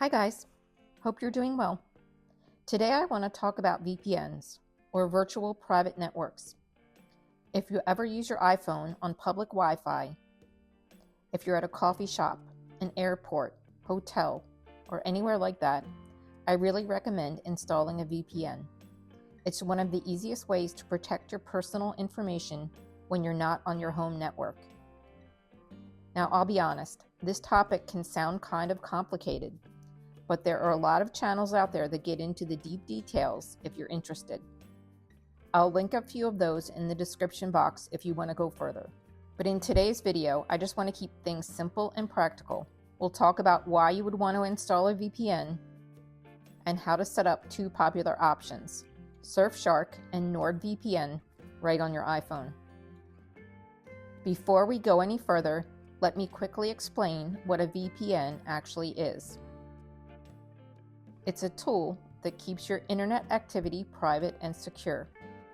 Hi guys, hope you're doing well. Today I want to talk about VPNs, or virtual private networks. If you ever use your iPhone on public Wi-Fi, if you're at a coffee shop, an airport, hotel, or anywhere like that, I really recommend installing a VPN. It's one of the easiest ways to protect your personal information when you're not on your home network. Now I'll be honest, this topic can sound kind of complicated, but there are a lot of channels out there that get into the deep details if you're interested. I'll link a few of those in the description box if you want to go further. But in today's video, I just want to keep things simple and practical. We'll talk about why you would want to install a VPN and how to set up two popular options, Surfshark and NordVPN, right on your iPhone. Before we go any further, let me quickly explain what a VPN actually is. It's a tool that keeps your internet activity private and secure.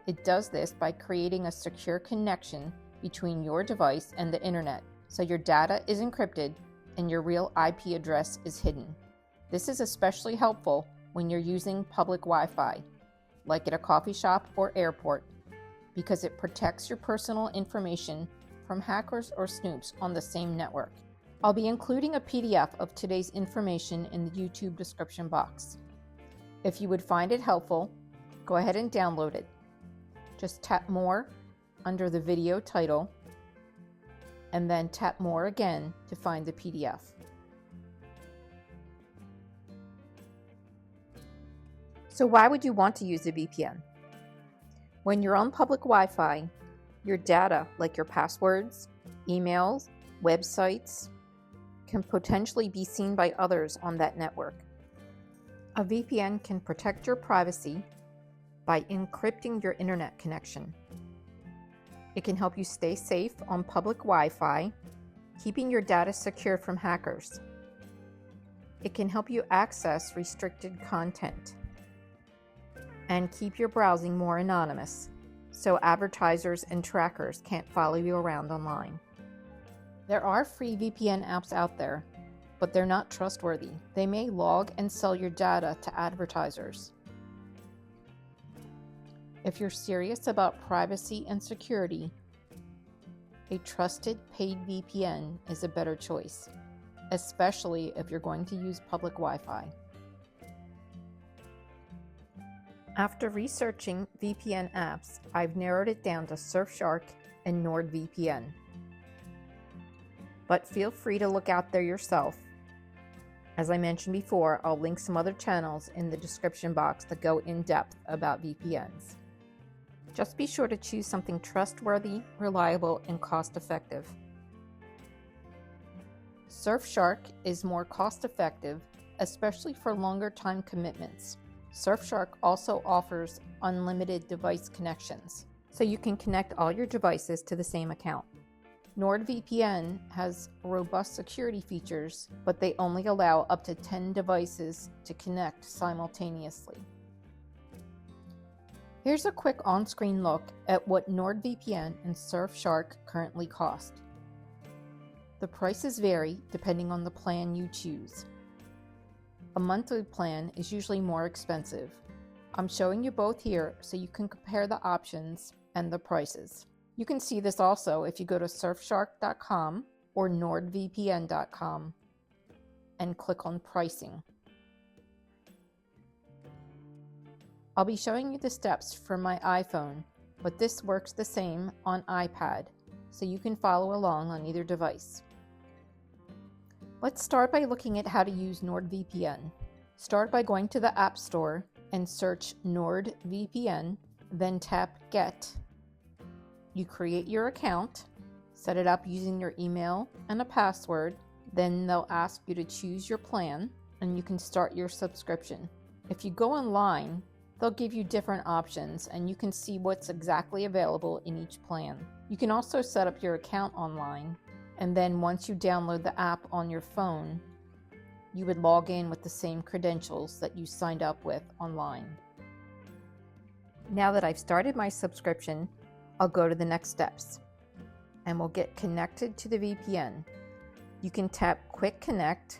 It does this by creating a secure connection between your device and the internet, so your data is encrypted and your real IP address is hidden. This is especially helpful when you're using public Wi-Fi, like at a coffee shop or airport, because it protects your personal information from hackers or snoops on the same network. I'll be including a PDF of today's information in the YouTube description box. If you would find it helpful, go ahead and download it. Just tap More under the video title, and then tap More again to find the PDF. So why would you want to use a VPN? When you're on public Wi-Fi, your data, like your passwords, emails, websites, can potentially be seen by others on that network. A VPN can protect your privacy by encrypting your internet connection. It can help you stay safe on public Wi-Fi, keeping your data secure from hackers. It can help you access restricted content and keep your browsing more anonymous, so advertisers and trackers can't follow you around online. There are free VPN apps out there, but they're not trustworthy. They may log and sell your data to advertisers. If you're serious about privacy and security, a trusted paid VPN is a better choice, especially if you're going to use public Wi-Fi. After researching VPN apps, I've narrowed it down to Surfshark and NordVPN. But feel free to look out there yourself. As I mentioned before, I'll link some other channels in the description box that go in depth about VPNs. Just be sure to choose something trustworthy, reliable, and cost-effective. Surfshark is more cost-effective, especially for longer time commitments. Surfshark also offers unlimited device connections, so you can connect all your devices to the same account. NordVPN has robust security features, but they only allow up to 10 devices to connect simultaneously. Here's a quick on-screen look at what NordVPN and Surfshark currently cost. The prices vary depending on the plan you choose. A monthly plan is usually more expensive. I'm showing you both here so you can compare the options and the prices. You can see this also if you go to surfshark.com or nordvpn.com and click on pricing. I'll be showing you the steps for my iPhone, but this works the same on iPad, so you can follow along on either device. Let's start by looking at how to use NordVPN. Start by going to the App Store and search NordVPN, then tap Get. You create your account, set it up using your email and a password, then they'll ask you to choose your plan and you can start your subscription. If you go online, they'll give you different options and you can see what's exactly available in each plan. You can also set up your account online, and then once you download the app on your phone, you would log in with the same credentials that you signed up with online. Now that I've started my subscription, I'll go to the next steps and we'll get connected to the VPN. You can tap Quick Connect.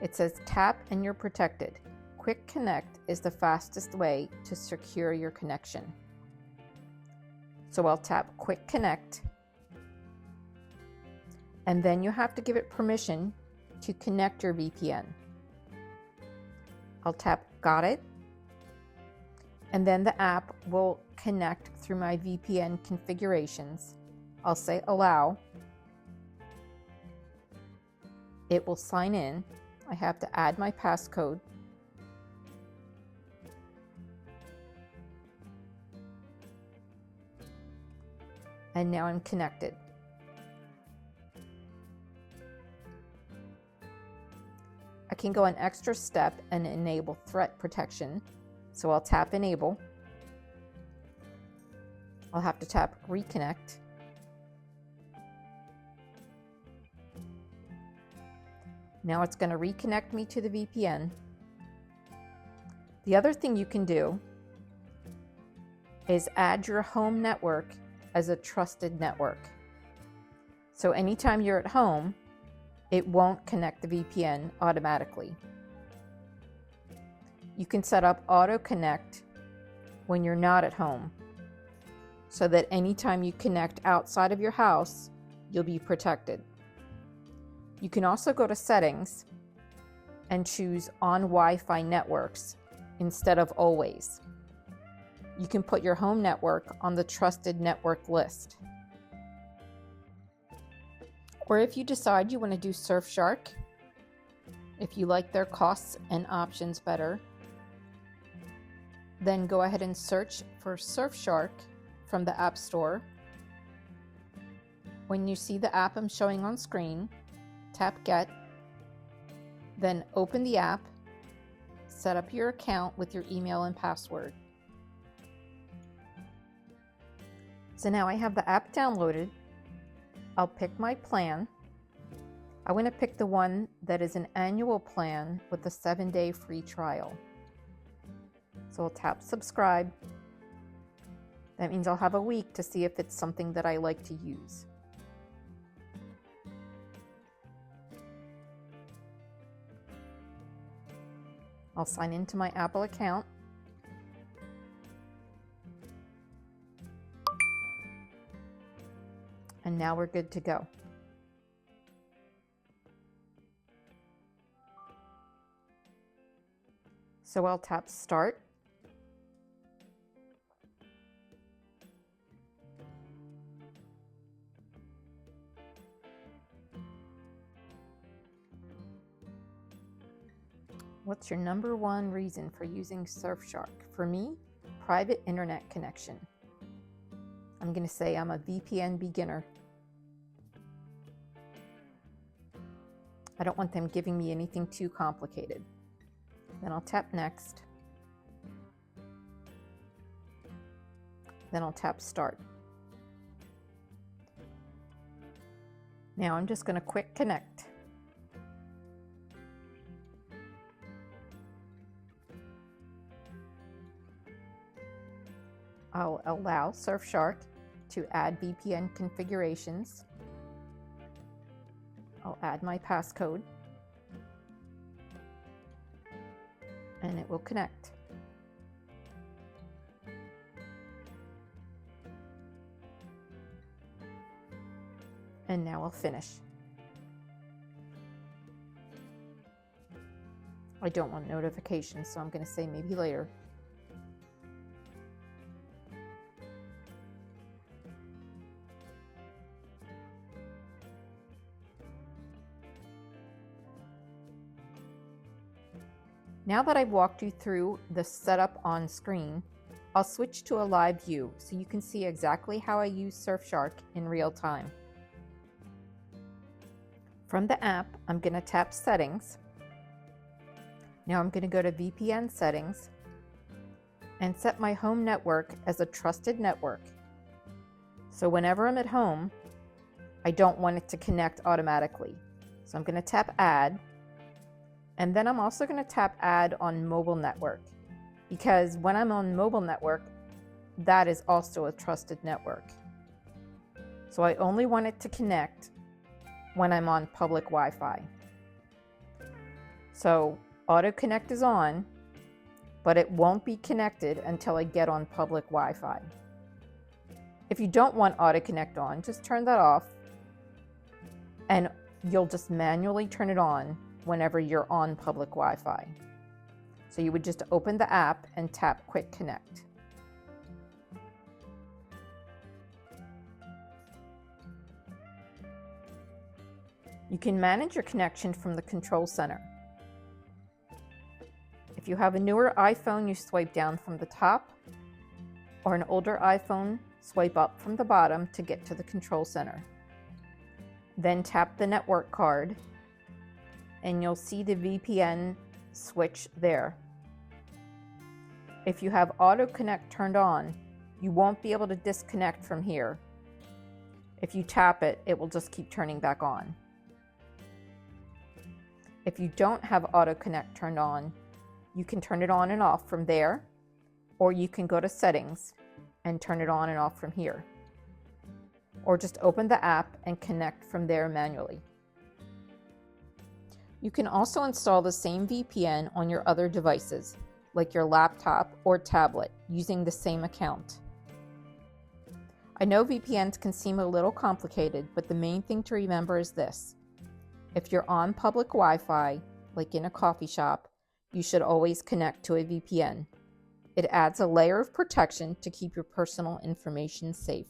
It says tap and you're protected. Quick Connect is the fastest way to secure your connection. So I'll tap Quick Connect, and then you have to give it permission to connect your VPN. I'll tap Got It, and then the app will connect through my VPN configurations. I'll say Allow. It will sign in. I have to add my passcode. And now I'm connected. I can go an extra step and enable threat protection. So I'll tap Enable. I'll have to tap Reconnect. Now it's going to reconnect me to the VPN. The other thing you can do is add your home network as a trusted network. So anytime you're at home, it won't connect the VPN automatically. You can set up auto connect when you're not at home, so that anytime you connect outside of your house, you'll be protected. You can also go to settings and choose on Wi-Fi networks instead of always. You can put your home network on the trusted network list. Or if you decide you want to do Surfshark, if you like their costs and options better, then go ahead and search for Surfshark from the App Store. When you see the app I'm showing on screen, tap Get, then open the app, set up your account with your email and password. So now I have the app downloaded. I'll pick my plan. I want to pick the one that is an annual plan with a 7-day free trial. So I'll tap Subscribe. That means I'll have a week to see if it's something that I like to use. I'll sign into my Apple account. And now we're good to go. So I'll tap Start. What's your number one reason for using Surfshark? For me, private internet connection. I'm going to say I'm a VPN beginner. I don't want them giving me anything too complicated. Then I'll tap Next. Then I'll tap Start. Now I'm just going to Quick Connect. I'll allow Surfshark to add VPN configurations. I'll add my passcode, and it will connect. And now I'll finish. I don't want notifications, so I'm going to say maybe later. Now that I've walked you through the setup on screen, I'll switch to a live view so you can see exactly how I use Surfshark in real time. From the app, I'm going to tap Settings. Now I'm going to go to VPN Settings and set my home network as a trusted network. So whenever I'm at home, I don't want it to connect automatically. So I'm going to tap Add. And then I'm also going to tap Add on mobile network, because when I'm on mobile network, that is also a trusted network. So I only want it to connect when I'm on public Wi-Fi. So auto connect is on, but it won't be connected until I get on public Wi-Fi. If you don't want auto connect on, just turn that off and you'll just manually turn it on whenever you're on public Wi-Fi. So you would just open the app and tap Quick Connect. You can manage your connection from the control center. If you have a newer iPhone, you swipe down from the top, or an older iPhone, swipe up from the bottom to get to the control center. Then tap the network card, and you'll see the VPN switch there. If you have Auto Connect turned on, you won't be able to disconnect from here. If you tap it, it will just keep turning back on. If you don't have Auto Connect turned on, you can turn it on and off from there, or you can go to Settings and turn it on and off from here. Or just open the app and connect from there manually. You can also install the same VPN on your other devices, like your laptop or tablet, using the same account. I know VPNs can seem a little complicated, but the main thing to remember is this. If you're on public Wi-Fi, like in a coffee shop, you should always connect to a VPN. It adds a layer of protection to keep your personal information safe.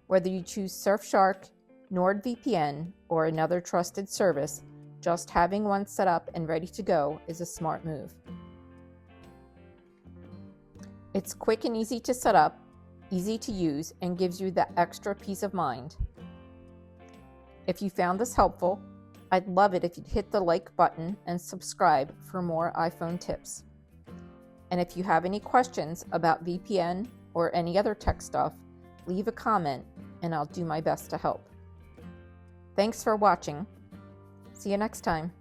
Whether you choose Surfshark, NordVPN, or another trusted service, just having one set up and ready to go is a smart move. It's quick and easy to set up, easy to use, and gives you that extra peace of mind. If you found this helpful, I'd love it if you'd hit the like button and subscribe for more iPhone tips. And if you have any questions about VPN or any other tech stuff, leave a comment and I'll do my best to help. Thanks for watching. See you next time.